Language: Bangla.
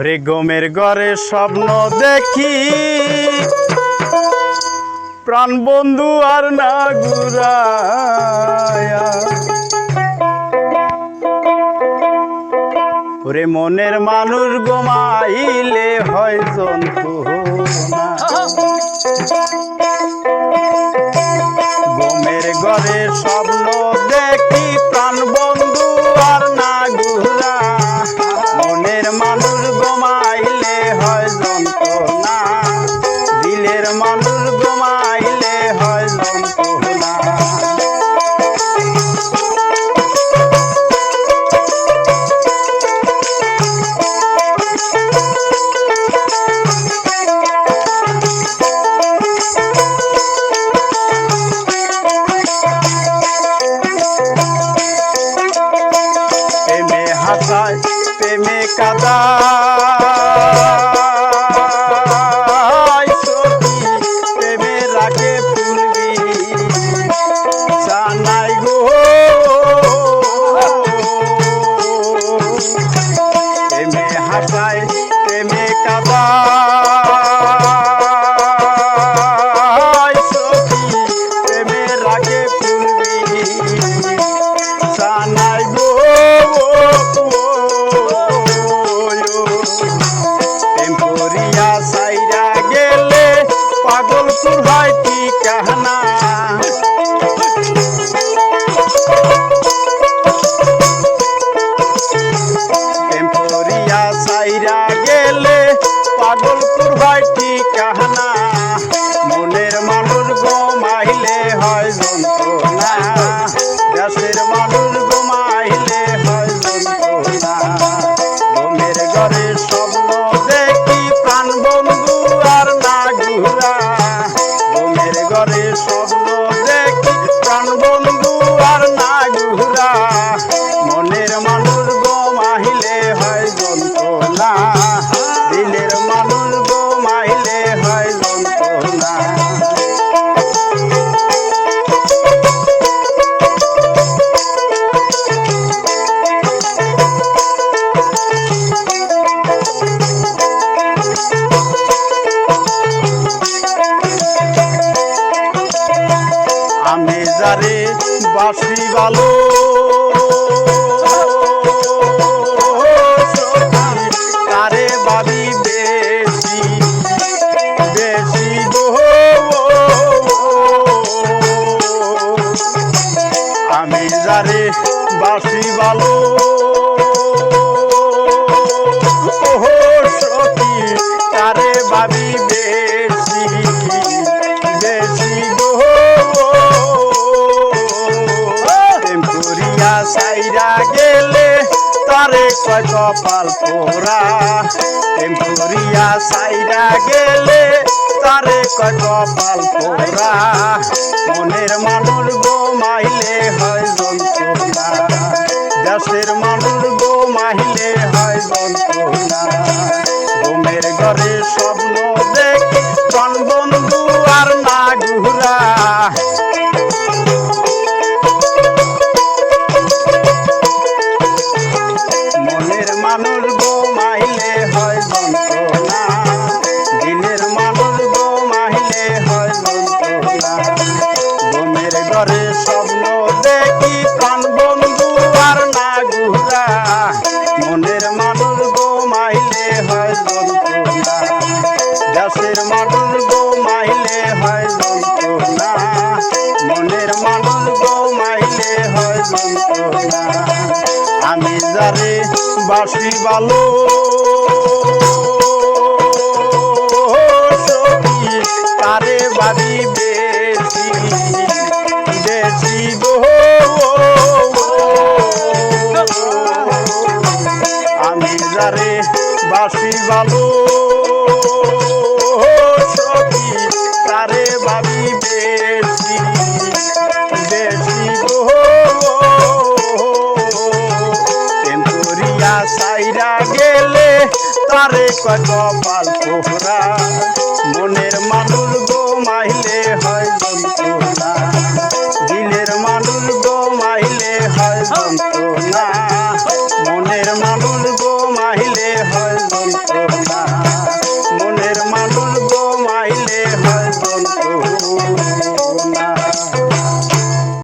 রে গমের ঘরে স্বপ্ন দেখি প্রাণ বন্ধু আর না ঘুরায়া, ওরে মনের মানুষ ঘুমাইলে হয় যন্ত্রণা। গমের ঘরে স্বপ্ন দেখি প্রাণ বন্ধু আর না ঘুরা, মনের মানুষ ঘুমাইলে হয় যন্ত্রণা, দিলের মানুষ ঘুমাইলে হয় যন্ত্রণা। প্রেমে হাসায় প্রেমে কাদায় সখী, প্রেমে রাখে ফুলবি জানাই গো। প্রেমে হাসায় প্রেমে কাদায় সখী, প্রেমে রাখে ফুলবি জানাই গো। টেম্পোরিয়া সাইরা গেলে পাগল তোর হয় ঠিকানা, টেম্পোরিয়া সাইরা গেলে পাগল তোর হয় ঠিকানা, মনের মানুষ ঘুমাইলে হয় যন্ত্রণা, দেশের মানুষ ঘুমাইলে হয় যন্ত্রণা। ঘুমের ঘরে স্বপ্ন দেখি প্রাণ বন্ধু আর না ঘুরা, ঘুমের ঘরে স্বপ্ন দেখি প্রাণ বন্ধু আর না ঘুরা, মনের মানুষ ঘুমাইলে হয় যন্ত্রণা, দিলের মানুষ ঘুমাইলে হয় যন্ত্রণা। আমি যারে বাসি ভালো তারে ভাবি বেশি বেশি গো, আমি যারে বাসি ভালো সখী তারে ভাবি বেশি বেশি গো। টেম্পোরিয়া সাইরা গেলে তারে কয় কপাল পোড়া, টেম্পোরিয়া সাইরা গেলে তারে কয় কপাল পোড়া, মনের মানুষ ঘুমাইলে হয় যন্ত্রণা, দেশের মানুষ ঘুমাইলে হয় যন্ত্রণা। ঘুমের ঘরে স্বপ্ন দেখি প্রাণ বন্ধু আর না ঘুরা, মনের মানুষ ঘুমাইলে হয় যন্ত্রণা, দিলের মানুষ ঘুমাইলে হয় যন্ত্রণা। ঘুমের ঘরে স্বপ্ন দেখি প্রাণ বন্ধু আর না ঘুরা, মনের মানুষ ঘুমাইলে হয় যন্ত্রণা, দেশের মানুষ ঘুমাইলে হয় যন্ত্রণা, মনের মানুষ ঘুমাইলে হয় যন্ত্রণা। আমি যারে বাসি ভালো সখী তারে ভাবি বেশি বেশি গো, আমি যারে বাসি ভালো সখী তারে ভাবি বেশি বেশি গো। টেম্পোরিয়া সাইরা গেলে তারে কয় কপাল পোড়া, মনের মানুষ ঘুমাইলে হয় যন্ত্রণা, দিলের মানুষ ঘুমাইলে হয় যন্ত্রণা।